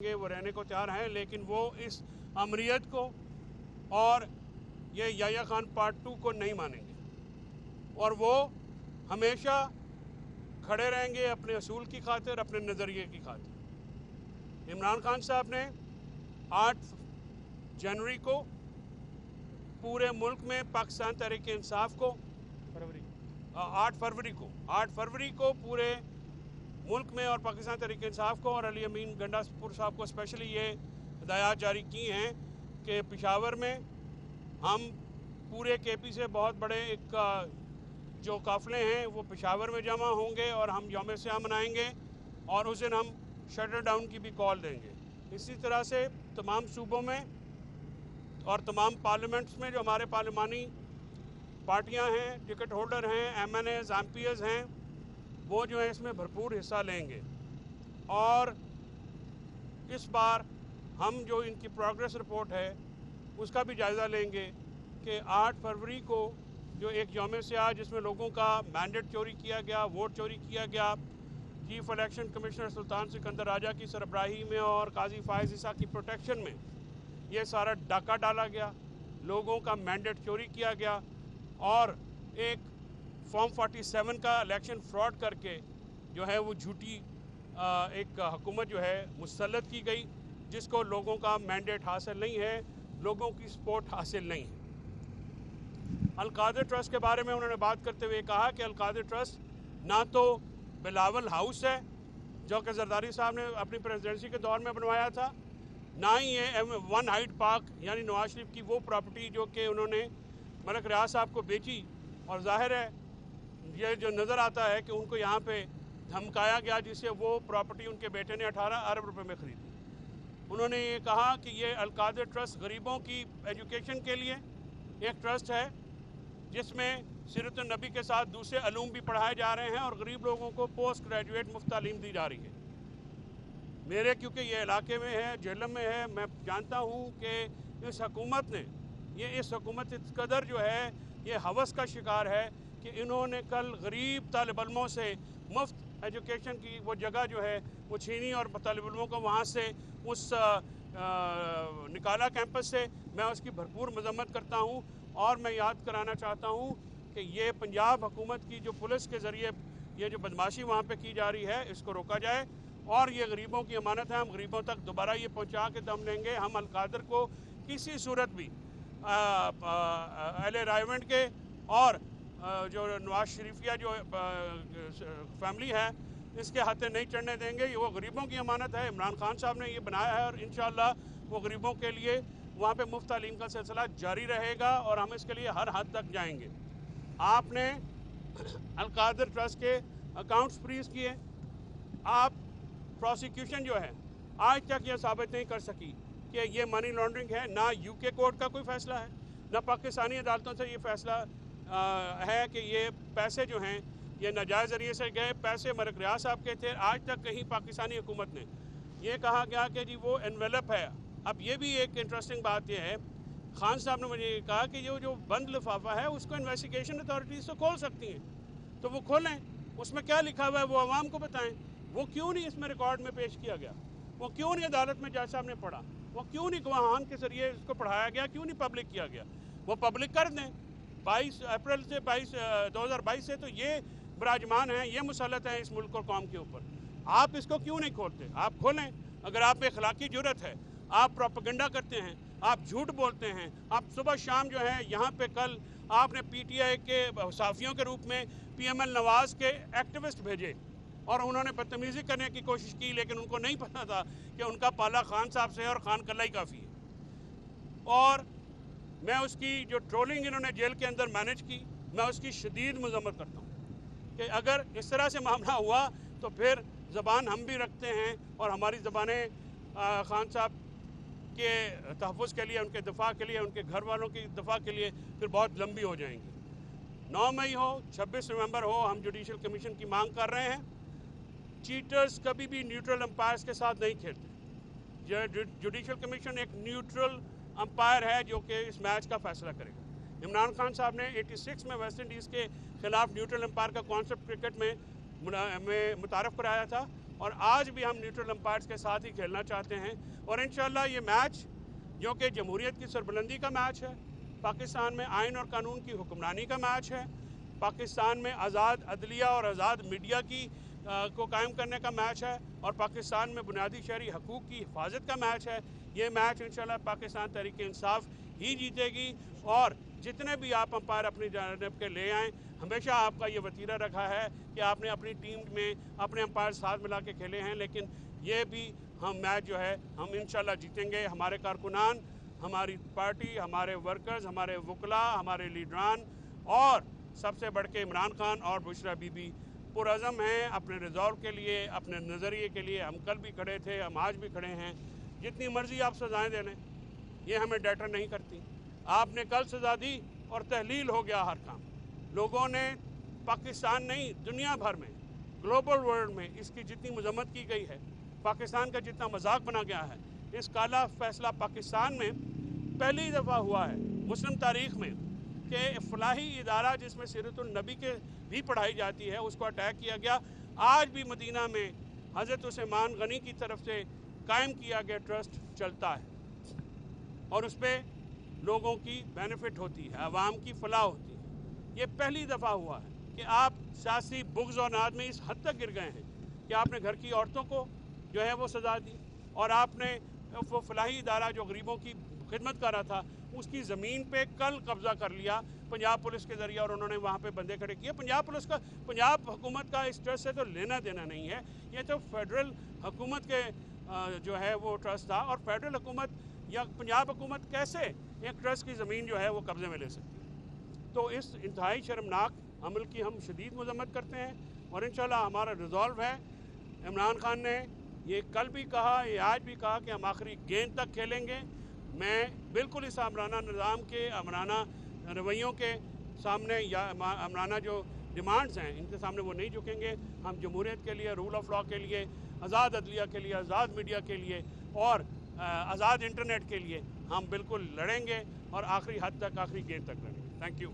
وہ رہنے کو تیار ہیں، لیکن وہ اس امریت کو اور یہ یحییٰ خان پارٹ 2 کو نہیں مانیں گے، اور وہ ہمیشہ کھڑے رہیں گے اپنے اصول کی خاطر، اپنے نظریے کی خاطر۔ عمران خان صاحب نے 8 جنوری کو پورے ملک میں پاکستان تحریک انصاف کو 8 فروری کو پورے ملک میں اور پاکستان تحریک انصاف کو اور علی امین گنڈا پور صاحب کو اسپیشلی یہ ہدایات جاری کی ہیں کہ پشاور میں ہم پورے کے پی سے بہت بڑے ایک جو قافلے ہیں وہ پشاور میں جمع ہوں گے اور ہم یوم سیاہ منائیں گے، اور اس دن ہم شٹر ڈاؤن کی بھی کال دیں گے۔ اسی طرح سے تمام صوبوں میں اور تمام پارلیمنٹس میں جو ہمارے پارلیمانی پارٹیاں ہیں، ٹکٹ ہولڈر ہیں، M N As, M P As ہیں، وہ جو ہے اس میں بھرپور حصہ لیں گے۔ اور اس بار ہم جو ان کی پروگریس رپورٹ ہے اس کا بھی جائزہ لیں گے کہ 8 فروری کو جو ایک یوم سیاہ جس میں لوگوں کا مینڈیٹ چوری کیا گیا، ووٹ چوری کیا گیا، چیف الیکشن کمشنر سلطان سکندر راجہ کی سربراہی میں اور قاضی فائز عیسیٰ کی پروٹیکشن میں یہ سارا ڈاکہ ڈالا گیا، لوگوں کا مینڈیٹ چوری کیا گیا، اور ایک فارم 47 کا الیکشن فراڈ کر کے جو ہے وہ جھوٹی ایک حکومت جو ہے مسلط کی گئی، جس کو لوگوں کا مینڈیٹ حاصل نہیں ہے، لوگوں کی سپورٹ حاصل نہیں ہے۔ القادر ٹرسٹ کے بارے میں انہوں نے بات کرتے ہوئے کہا کہ القادر ٹرسٹ نہ تو بلاول ہاؤس ہے جو کہ زرداری صاحب نے اپنی پریزیڈنسی کے دور میں بنوایا تھا، نہ ہی یہ 1 ہائیڈ پارک یعنی نواز شریف کی وہ پراپرٹی جو کہ انہوں نے ملک ریاض صاحب کو بیچی، اور ظاہر ہے یہ جو نظر آتا ہے کہ ان کو یہاں پہ دھمکایا گیا، جس سے وہ پراپرٹی ان کے بیٹے نے 18 ارب روپے میں خریدی۔ انہوں نے یہ کہا کہ یہ القادر ٹرسٹ غریبوں کی ایجوکیشن کے لیے ایک ٹرسٹ ہے جس میں سیرت النبی کے ساتھ دوسرے علوم بھی پڑھائے جا رہے ہیں اور غریب لوگوں کو پوسٹ گریجویٹ مفت تعلیم دی جا رہی ہے۔ میرے کیونکہ یہ علاقے میں ہے، جہلم میں ہے، میں جانتا ہوں کہ اس حکومت نے اس قدر جو ہے یہ ہوس کا شکار ہے کہ انہوں نے کل غریب طالب علموں سے مفت ایجوکیشن کی وہ جگہ جو ہے وہ چھینی اور طالب علموں کو وہاں سے اس نکالا کیمپس سے۔ میں اس کی بھرپور مذمت کرتا ہوں، اور میں یاد کرانا چاہتا ہوں کہ یہ پنجاب حکومت کی جو پولیس کے ذریعے یہ جو بدماشی وہاں پہ کی جا رہی ہے اس کو روکا جائے، اور یہ غریبوں کی امانت ہے، ہم غریبوں تک دوبارہ یہ پہنچا کے دم لیں گے۔ ہم القادر کو کسی صورت بھی اہل رائیونٹ کے اور جو نواز شریفیہ جو فیملی ہے اس کے ہاتھے نہیں چڑھنے دیں گے۔ یہ وہ غریبوں کی امانت ہے، عمران خان صاحب نے یہ بنایا ہے، اور انشاءاللہ وہ غریبوں کے لیے وہاں پہ مفت تعلیم کا سلسلہ جاری رہے گا، اور ہم اس کے لیے ہر حد تک جائیں گے۔ آپ نے القادر ٹرسٹ کے اکاؤنٹس فریز کیے، آپ پروسیکیوشن جو ہے آج تک یہ ثابت نہیں کر سکی کہ یہ منی لانڈرنگ ہے، نہ یو کے کورٹ کا کوئی فیصلہ ہے، نہ پاکستانی عدالتوں سے یہ فیصلہ ہے کہ یہ پیسے جو ہیں یہ ناجائز ذریعے سے گئے، پیسے ملک ریاض صاحب کے تھے۔ آج تک کہیں پاکستانی حکومت نے یہ کہا گیا کہ جی وہ انویلپ ہے۔ اب یہ بھی ایک انٹرسٹنگ بات یہ ہے، خان صاحب نے مجھے یہ کہا کہ یہ جو بند لفافہ ہے اس کو انویسٹیگیشن اتھارٹیز تو کھول سکتی ہیں، تو وہ کھولیں، اس میں کیا لکھا ہوا ہے وہ عوام کو بتائیں۔ وہ کیوں نہیں اس میں ریکارڈ میں پیش کیا گیا؟ وہ کیوں نہیں عدالت میں جج صاحب نے پڑھا؟ وہ کیوں نہیں گواہان کے ذریعے اس کو پڑھایا گیا؟ کیوں نہیں پبلک کیا گیا؟ وہ پبلک کر دیں۔ 22 اپریل سے 2022 سے تو یہ براجمان ہیں، یہ مسلط ہیں اس ملک اور قوم کے اوپر۔ آپ اس کو کیوں نہیں کھولتے؟ آپ کھولیں۔ اگر آپ میں اخلاقی جرت ہے، آپ پروپیگنڈا کرتے ہیں، آپ جھوٹ بولتے ہیں، آپ صبح شام جو ہے یہاں پہ کل آپ نے پی ٹی آئی کے صحافیوں کے روپ میں پی ایم ایل نواز کے ایکٹیوسٹ بھیجے، اور انہوں نے بدتمیزی کرنے کی کوشش کی، لیکن ان کو نہیں پتا تھا کہ ان کا پالا خان صاحب سے اور خان قلعہ ہی کافی ہے۔ اور میں اس کی جو ٹرولنگ انہوں نے جیل کے اندر مینج کی، میں اس کی شدید مذمت کرتا ہوں کہ اگر اس طرح سے معاملہ ہوا تو پھر زبان ہم بھی رکھتے ہیں، اور ہماری زبانیں خان صاحب کے تحفظ کے لیے، ان کے دفاع کے لیے، ان کے گھر والوں کی دفاع کے لیے پھر بہت لمبی ہو جائیں گی۔ 9 مئی ہو، 26 نومبر ہو، ہم جوڈیشل کمیشن کی مانگ کر رہے ہیں۔ چیٹرز کبھی بھی نیوٹرل امپائرز کے ساتھ نہیں کھیلتے۔ جوڈیشل کمیشن ایک نیوٹرل امپائر ہے جو کہ اس میچ کا فیصلہ کرے گا۔ عمران خان صاحب نے 86 میں ویسٹ انڈیز کے خلاف نیوٹرل امپائر کا کانسیپٹ کرکٹ میں متعارف کرایا تھا، اور آج بھی ہم نیوٹرل امپائرز کے ساتھ ہی کھیلنا چاہتے ہیں، اور انشاءاللہ یہ میچ جو کہ جمہوریت کی سربلندی کا میچ ہے، پاکستان میں آئین اور قانون کی حکمرانی کا میچ ہے، پاکستان میں آزاد عدلیہ اور آزاد میڈیا کی کو قائم کرنے کا میچ ہے، اور پاکستان میں بنیادی شہری حقوق کی حفاظت کا میچ ہے۔ یہ میچ انشاءاللہ پاکستان تحریک انصاف ہی جیتے گی، اور جتنے بھی آپ امپائر اپنی جانب کے لے آئیں، ہمیشہ آپ کا یہ وتیرہ رکھا ہے کہ آپ نے اپنی ٹیم میں اپنے امپائر ساتھ ملا کے کھیلے ہیں، لیکن یہ بھی ہم میچ جو ہے ہم انشاءاللہ جیتیں گے۔ ہمارے کارکنان، ہماری پارٹی، ہمارے ورکرز، ہمارے وکلاء، ہمارے لیڈران، اور سب سے بڑھ کے عمران خان اور بشرا بی بی پرعزم ہیں اپنے ریزولو کے لیے، اپنے نظریے کے لیے۔ ہم کل بھی کھڑے تھے، ہم آج بھی کھڑے ہیں۔ جتنی مرضی آپ سزائیں دے لیں، یہ ہمیں ڈیٹر نہیں کرتی۔ آپ نے کل سزا دی اور تحلیل ہو گیا ہر کام۔ لوگوں نے پاکستان نہیں، دنیا بھر میں، گلوبل ورلڈ میں اس کی جتنی مذمت کی گئی ہے، پاکستان کا جتنا مذاق بنا گیا ہے، اس کالا فیصلہ پاکستان میں پہلی دفعہ ہوا ہے مسلم تاریخ میں کہ فلاحی ادارہ جس میں سیرت النبی کے بھی پڑھائی جاتی ہے، اس کو اٹیک کیا گیا۔ آج بھی مدینہ میں حضرت عثمان غنی کی طرف سے قائم کیا گیا ٹرسٹ چلتا ہے، اور اس پہ لوگوں کی بینیفٹ ہوتی ہے، عوام کی فلاح ہوتی ہے۔ یہ پہلی دفعہ ہوا ہے کہ آپ سیاسی بغض اور ناد میں اس حد تک گر گئے ہیں کہ آپ نے گھر کی عورتوں کو جو ہے وہ سزا دی، اور آپ نے وہ فلاحی ادارہ جو غریبوں کی خدمت کر رہا تھا اس کی زمین پہ کل قبضہ کر لیا پنجاب پولیس کے ذریعے، اور انہوں نے وہاں پہ بندے کھڑے کیے۔ پنجاب حکومت کا اس ٹرسٹ سے تو لینا دینا نہیں ہے، یہ تو فیڈرل حکومت کے جو ہے وہ ٹرسٹ تھا، اور فیڈرل حکومت یا پنجاب حکومت کیسے ایک ٹرسٹ کی زمین جو ہے وہ قبضے میں لے سکتی ہے؟ تو اس انتہائی شرمناک عمل کی ہم شدید مذمت کرتے ہیں، اور انشاءاللہ ہمارا ریزولو ہے۔ عمران خان نے یہ کل بھی کہا، یہ آج بھی کہا کہ ہم آخری گیند تک کھیلیں گے۔ میں بالکل اس آمرانہ نظام کے، آمرانہ رویوں کے سامنے یا آمرانہ جو ڈیمانڈز ہیں ان کے سامنے وہ نہیں جھکیں گے۔ ہم جمہوریت کے لیے، رول آف لا کے لیے، آزاد عدلیہ کے لیے، آزاد میڈیا کے لیے، اور آزاد انٹرنیٹ کے لیے ہم بالکل لڑیں گے، اور آخری حد تک، آخری گیند تک لڑیں گے۔ Thank you.